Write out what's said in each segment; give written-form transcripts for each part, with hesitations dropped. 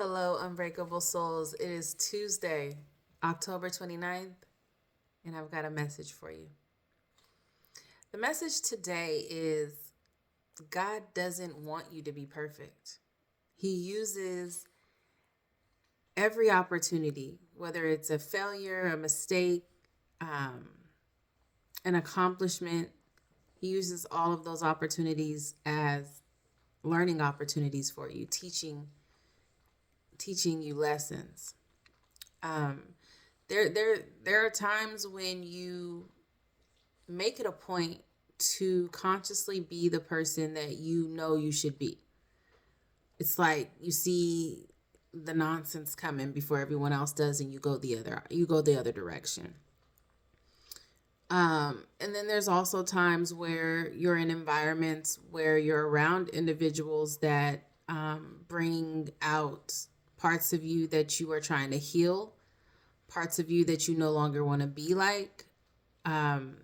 Hello, Unbreakable Souls. It is Tuesday, October 29th, and I've got a message for you. The message today is God doesn't want you to be perfect. He uses every opportunity, whether it's a failure, a mistake, um, an accomplishment, He uses all of those opportunities as learning opportunities for you, teaching you lessons. Um, there are times when you make it a point to consciously be the person that you know you should be. It's like you see the nonsense coming before everyone else does, and you go the other direction. And then there's also times where you're in environments where you're around individuals that bring out parts of you that you are trying to heal, parts of you that you no longer want to be like. Um,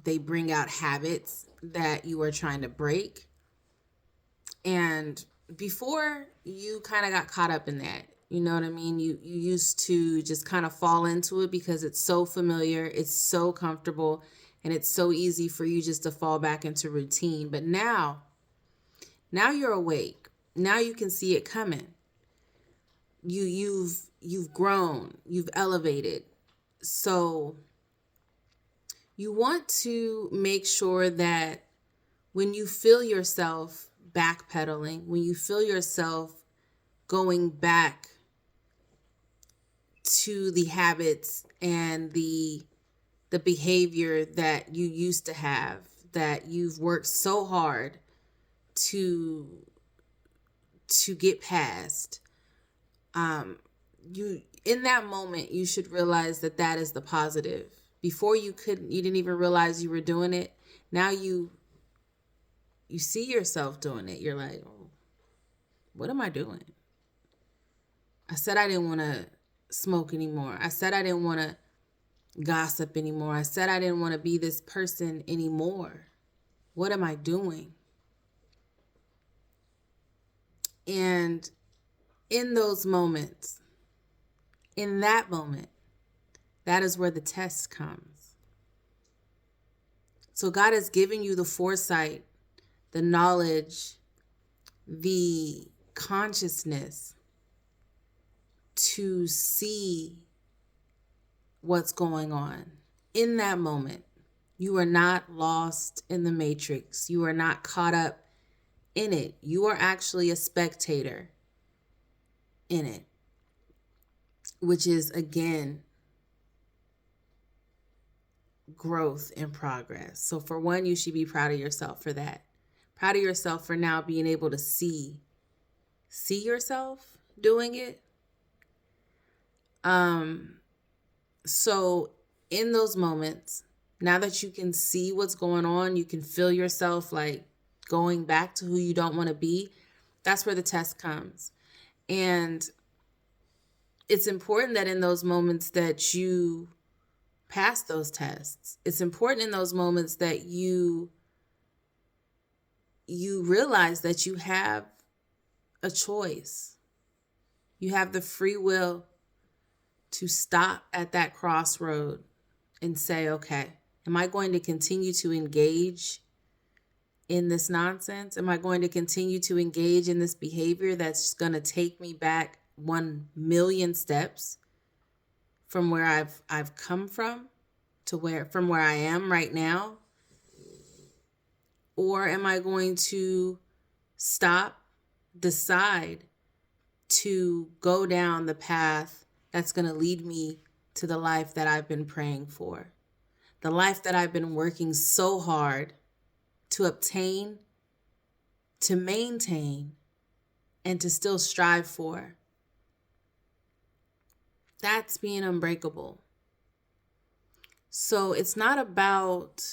they bring out habits that you are trying to break. And before you kind of got caught up in that, you know what I mean? You used to just kind of fall into it because it's so familiar, it's so comfortable, and it's so easy for you just to fall back into routine. But now you're awake. Now you can see it coming. You've grown, you've elevated. So you want to make sure that when you feel yourself backpedaling, when you feel yourself going back to the habits and the behavior that you used to have, that you've worked so hard to get past, you in that moment you should realize that that is the positive. Before you didn't even realize you were doing it. Now you see yourself doing it. You're like, oh, what am I doing? I said I didn't want to smoke anymore. I said I didn't want to gossip anymore. I said I didn't want to be this person anymore. What am I doing? And in those moments, in that moment, that is where the test comes. So God has given you the foresight, the knowledge, the consciousness to see what's going on. In that moment, you are not lost in the matrix. You are not caught up in it. You are actually a spectator in it, which is, again, growth and progress. So for one, you should be proud of yourself for that. Proud of yourself for now being able to see yourself doing it. So in those moments, now that you can see what's going on, you can feel yourself like going back to who you don't want to be. That's where the test comes. And it's important that in those moments that you pass those tests. It's important in those moments that you realize that you have a choice. You have the free will to stop at that crossroad and say, okay, am I going to continue to engage in this nonsense? Am I going to continue to engage in this behavior that's going to take me back 1,000,000 steps from where I've come from to where I am right now? Or am I going to stop, decide to go down the path that's going to lead me to the life that I've been praying for, the life that I've been working so hard to obtain, to maintain, and to still strive for? That's being unbreakable. So it's not about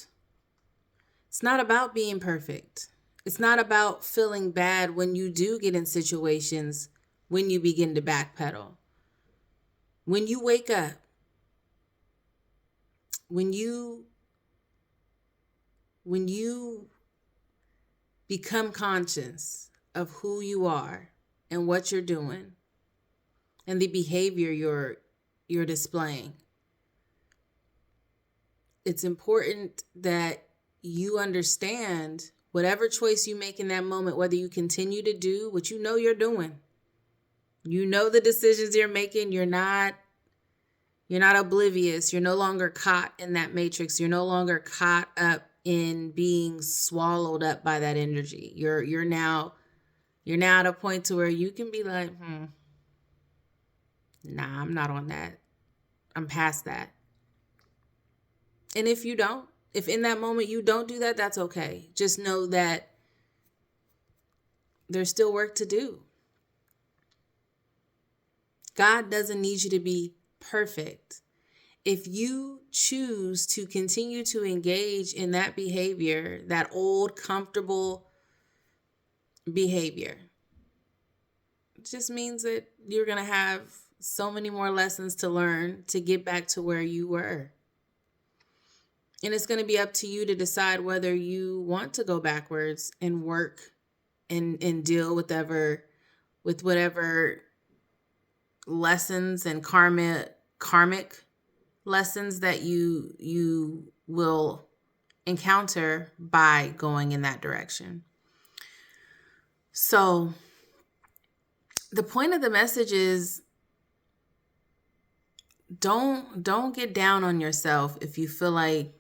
being perfect. It's not about feeling bad when you do get in situations when you begin to backpedal. When you wake up, when you become conscious of who you are and what you're doing and the behavior you're displaying. It's important that you understand whatever choice you make in that moment, whether you continue to do what you know you're doing. You know the decisions you're making, you're not oblivious. You're no longer caught in that matrix. You're no longer caught up in being swallowed up by that energy. You're now at a point to where you can be like, nah, I'm not on that. I'm past that. And if in that moment you don't do that, that's okay. Just know that there's still work to do. God doesn't need you to be perfect. If you choose to continue to engage in that behavior, that old, comfortable behavior, it just means that you're going to have so many more lessons to learn to get back to where you were. And it's going to be up to you to decide whether you want to go backwards and work and deal with whatever lessons and karmic lessons that you will encounter by going in that direction. So the point of the message is don't get down on yourself if you feel like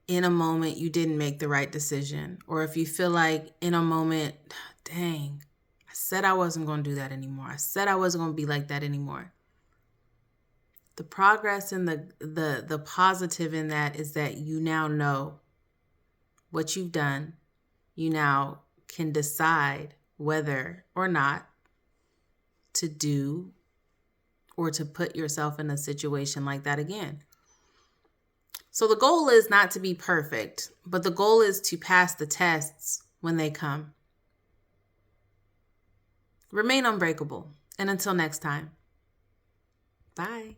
in a moment you didn't make the right decision, or if you feel like in a moment, dang, I said I wasn't going to do that anymore. I said I wasn't going to be like that anymore. The progress and the positive in that is that you now know what you've done. You now can decide whether or not to do or to put yourself in a situation like that again. So the goal is not to be perfect, but the goal is to pass the tests when they come. Remain unbreakable. And until next time, bye.